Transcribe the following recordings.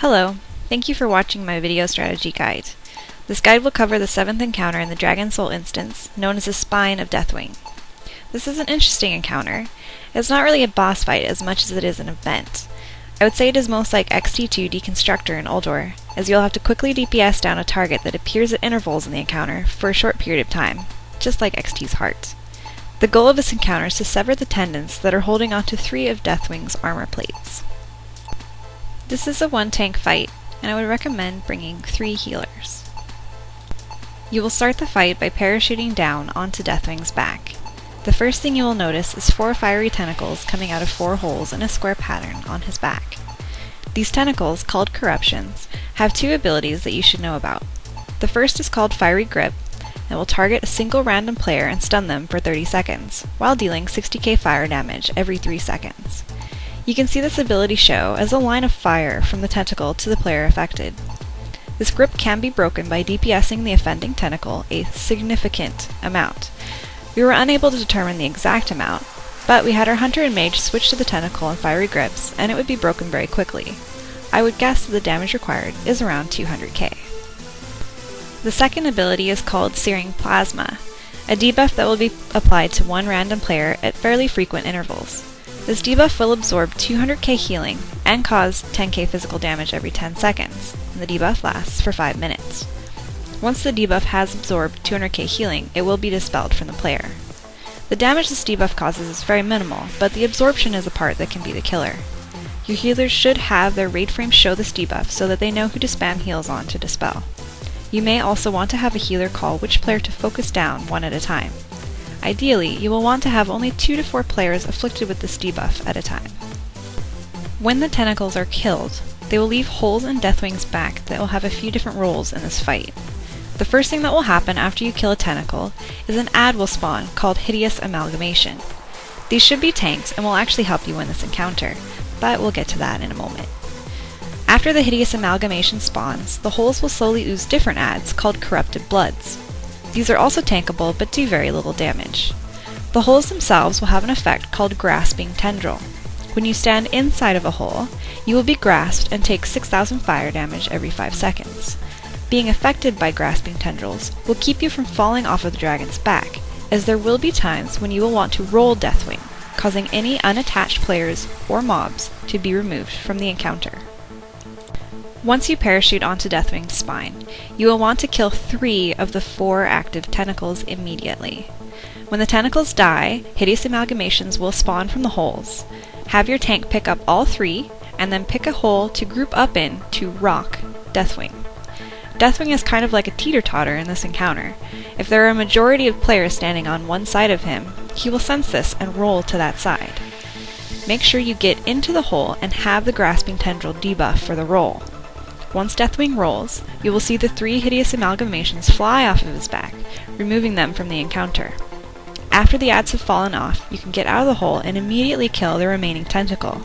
Hello, thank you for watching my video strategy guide. This guide will cover the 7th encounter in the Dragon Soul instance, known as the Spine of Deathwing. This is an interesting encounter. It's not really a boss fight as much as it is an event. I would say it is most like XT2 Deconstructor in Uldor, as you'll have to quickly DPS down a target that appears at intervals in the encounter for a short period of time, just like XT's heart. The goal of this encounter is to sever the tendons that are holding onto 3 of Deathwing's armor plates. This is a 1-tank fight, and I would recommend bringing 3 healers. You will start the fight by parachuting down onto Deathwing's back. The first thing you will notice is 4 fiery tentacles coming out of 4 holes in a square pattern on his back. These tentacles, called corruptions, have 2 abilities that you should know about. The first is called Fiery Grip, and will target a single random player and stun them for 30 seconds, while dealing 60k fire damage every 3 seconds. You can see this ability show as a line of fire from the tentacle to the player affected. This grip can be broken by DPSing the offending tentacle a significant amount. We were unable to determine the exact amount, but we had our hunter and mage switch to the tentacle and fiery grips, and it would be broken very quickly. I would guess that the damage required is around 200k. The second ability is called Searing Plasma, a debuff that will be applied to one random player at fairly frequent intervals. This debuff will absorb 200k healing and cause 10k physical damage every 10 seconds, and the debuff lasts for 5 minutes. Once the debuff has absorbed 200k healing, it will be dispelled from the player. The damage this debuff causes is very minimal, but the absorption is the part that can be the killer. Your healers should have their raid frames show this debuff so that they know who to spam heals on to dispel. You may also want to have a healer call which player to focus down one at a time. Ideally, you will want to have only 2 to 4 players afflicted with this debuff at a time. When the tentacles are killed, they will leave holes in Deathwing's back that will have a few different roles in this fight. The first thing that will happen after you kill a tentacle is an ad will spawn called Hideous Amalgamation. These should be tanked and will actually help you win this encounter, but we'll get to that in a moment. After the Hideous Amalgamation spawns, the holes will slowly ooze different ads called Corrupted Bloods. These are also tankable but do very little damage. The holes themselves will have an effect called Grasping Tendril. When you stand inside of a hole, you will be grasped and take 6,000 fire damage every 5 seconds. Being affected by Grasping Tendrils will keep you from falling off of the dragon's back, as there will be times when you will want to roll Deathwing, causing any unattached players or mobs to be removed from the encounter. Once you parachute onto Deathwing's spine, you will want to kill 3 of the 4 active tentacles immediately. When the tentacles die, Hideous Amalgamations will spawn from the holes. Have your tank pick up all 3, and then pick a hole to group up in to rock Deathwing. Deathwing is kind of like a teeter-totter in this encounter. If there are a majority of players standing on one side of him, he will sense this and roll to that side. Make sure you get into the hole and have the Grasping Tendril debuff for the roll. Once Deathwing rolls, you will see the 3 Hideous Amalgamations fly off of his back, removing them from the encounter. After the ads have fallen off, you can get out of the hole and immediately kill the remaining tentacle.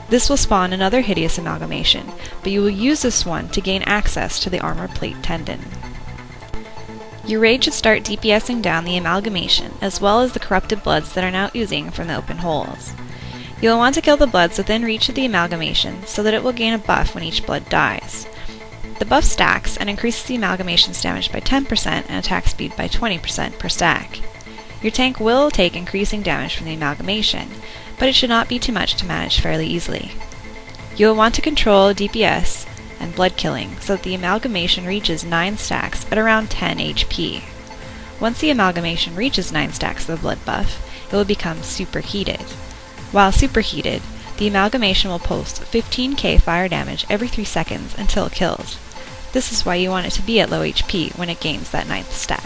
This will spawn another Hideous Amalgamation, but you will use this one to gain access to the armor plate tendon. Your raid should start DPSing down the amalgamation, as well as the corrupted bloods that are now oozing from the open holes. You will want to kill the bloods within reach of the amalgamation so that it will gain a buff when each blood dies. The buff stacks and increases the amalgamation's damage by 10% and attack speed by 20% per stack. Your tank will take increasing damage from the amalgamation, but it should not be too much to manage fairly easily. You will want to control DPS and blood killing so that the amalgamation reaches 9 stacks at around 10 HP. Once the amalgamation reaches 9 stacks of the blood buff, it will become superheated. While superheated, the amalgamation will post 15k fire damage every 3 seconds until killed. This is why you want it to be at low HP when it gains that 9th stack.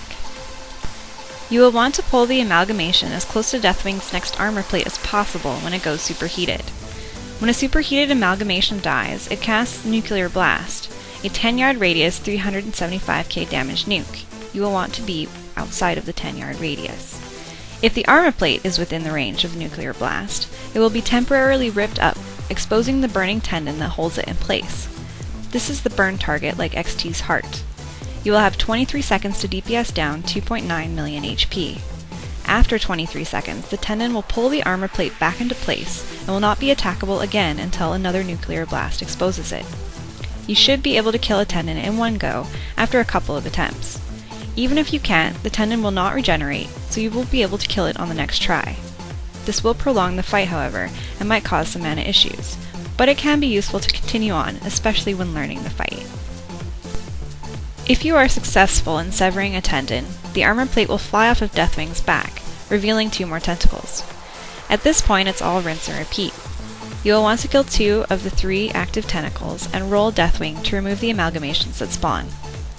You will want to pull the amalgamation as close to Deathwing's next armor plate as possible when it goes superheated. When a superheated amalgamation dies, it casts Nuclear Blast, a 10-yard radius 375k damage nuke. You will want to be outside of the 10-yard radius. If the armor plate is within the range of Nuclear Blast, it will be temporarily ripped up, exposing the burning tendon that holds it in place. This is the burn target like XT's heart. You will have 23 seconds to DPS down 2.9 million HP. After 23 seconds, the tendon will pull the armor plate back into place and will not be attackable again until another nuclear blast exposes it. You should be able to kill a Tendon in one go after a couple of attempts. Even if you can't, the Tendon will not regenerate, so you will be able to kill it on the next try. This will prolong the fight, however, and might cause some mana issues, but it can be useful to continue on, especially when learning the fight. If you are successful in severing a Tendon, the armor plate will fly off of Deathwing's back, revealing 2 more tentacles. At this point, it's all rinse and repeat. You will want to kill 2 of the 3 active tentacles and roll Deathwing to remove the amalgamations that spawn.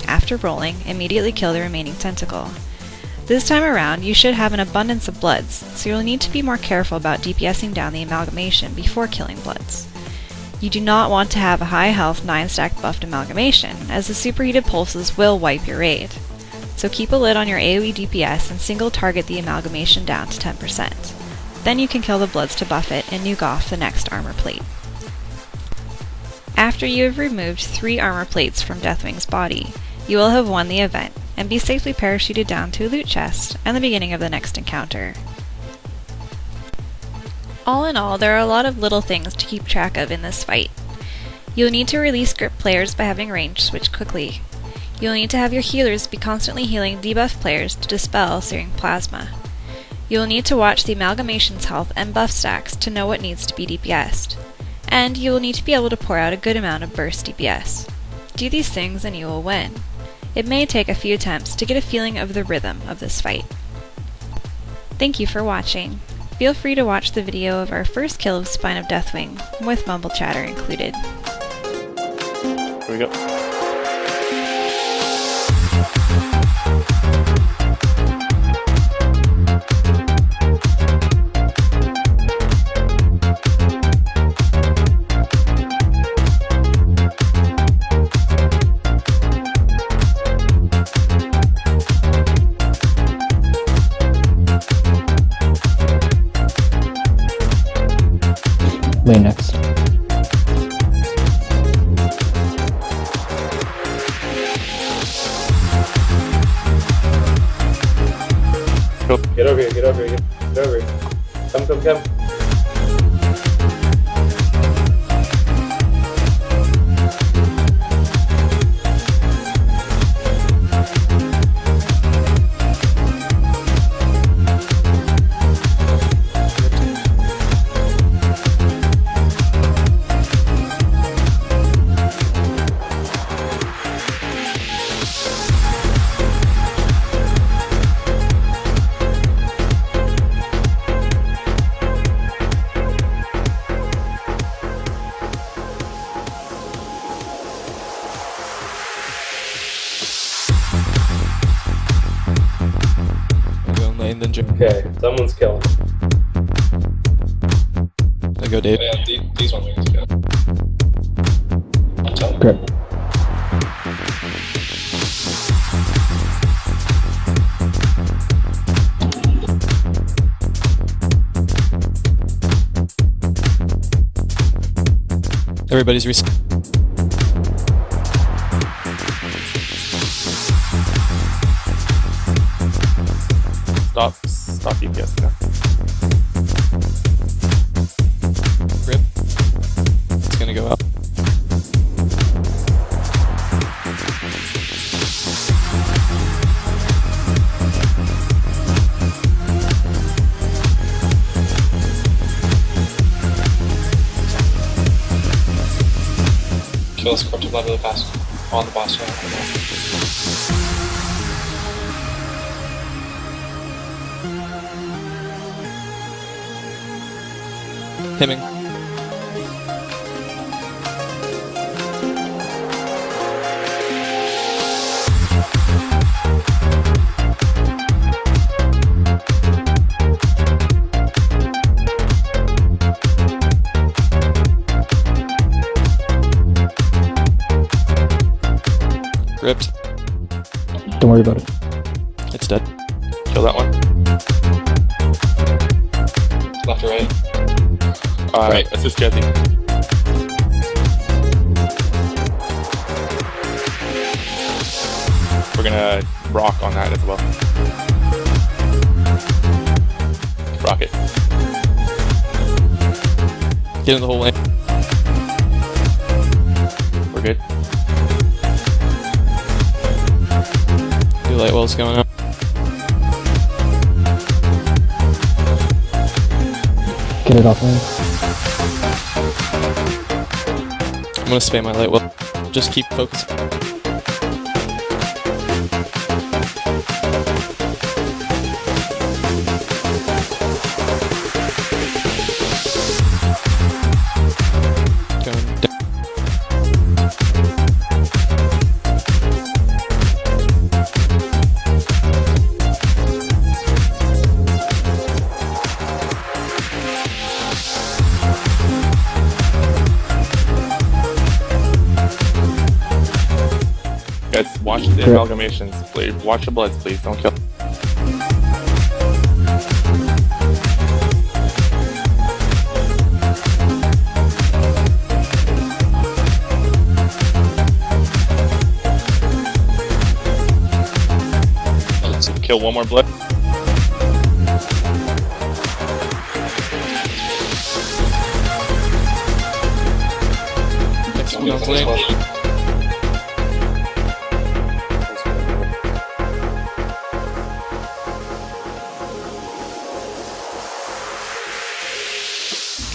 After rolling, immediately kill the remaining tentacle. This time around, you should have an abundance of bloods, so you'll need to be more careful about DPSing down the amalgamation before killing bloods. You do not want to have a high health 9-stack buffed amalgamation, as the superheated pulses will wipe your raid. So keep a lid on your AoE DPS and single target the amalgamation down to 10%. Then you can kill the bloods to buff it and nuke off the next armor plate. After you have removed 3 armor plates from Deathwing's body, you will have won the event, and be safely parachuted down to a loot chest and the beginning of the next encounter. All in all, there are a lot of little things to keep track of in this fight. You'll need to release grip players by having range switch quickly. You'll need to have your healers be constantly healing debuff players to dispel Searing Plasma. You'll need to watch the amalgamation's health and buff stacks to know what needs to be DPS'd. And you will need to be able to pour out a good amount of burst DPS. Do these things and you will win. It may take a few attempts to get a feeling of the rhythm of this fight. Thank you for watching. Feel free to watch the video of our first kill of Spine of Deathwing, with mumble chatter included. Here we go. Lane next. Go. Get over here, get over here, get over here. Come. Then Jim. Okay, someone's killing. I go Dave. Yeah, these ones we need to go. Untitled. Great. Everybody's Stop DPS now. Rip. It's gonna go up. Kill this corrupted blood really fast. On the boss channel. Hemming. Ripped. Don't worry about it. It's dead. Kill that one. Left or right? Alright, assist Jessi. We're gonna rock on that as well. Rock it. Get in the whole lane. We're good. Do light wells going up. Get it off lane. I'm gonna spam my light well. Just keep focusing. Going down. Guys, watch the amalgamations, please. Watch the bloods, please. Don't kill. Let's kill one more blood. Next one on lane.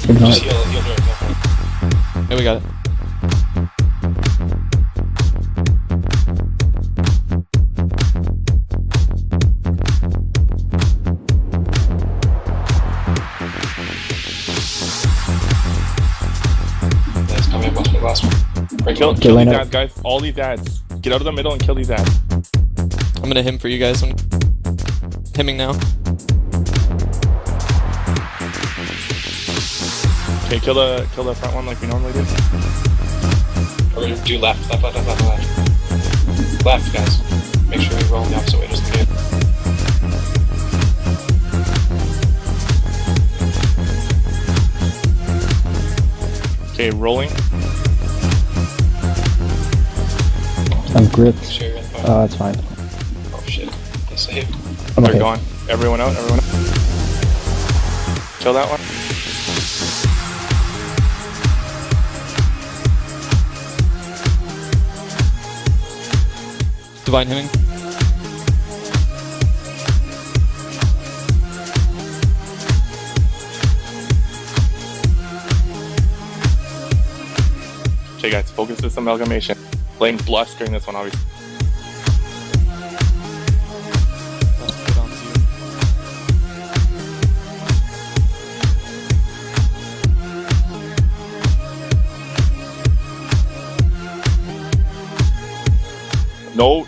Ignore Just it. heal her, Yeah, we got it. Let's come in, watch the last one. Break Kill it. Get lane these up. ads, guys. All these ads. Get out of the middle and kill these ads. I'm gonna him for you guys. I'm hemming now. Okay, kill the front one like we normally do. We're gonna do left. Left, guys. Make sure we roll the opposite way just in case. Okay, rolling. I'm Make gripped. sure you're in the It's fine. Oh shit. They save. I'm They're okay. gone. Everyone out. Everyone out. Kill that one. Divine hemming. Okay, guys, focus this amalgamation. Playing bluffs during this one, obviously. Let's put on to you.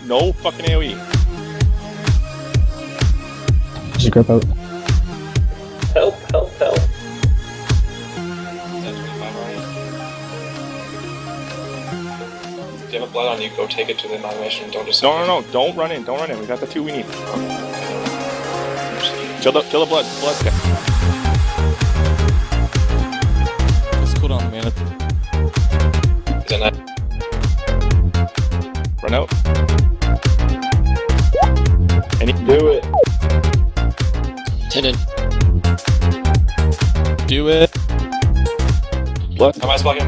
No fucking AoE. Just grip out. Help. Is that 25 already? If you have a blood on you, go take it to the amalgamation. Don't just. No. Don't run in. We got the 2 we need. Kill the blood. Blood. Just cool down, man. Is that not? Run out. Do it. Tendon. Do it. Blood. I'm ice blocking.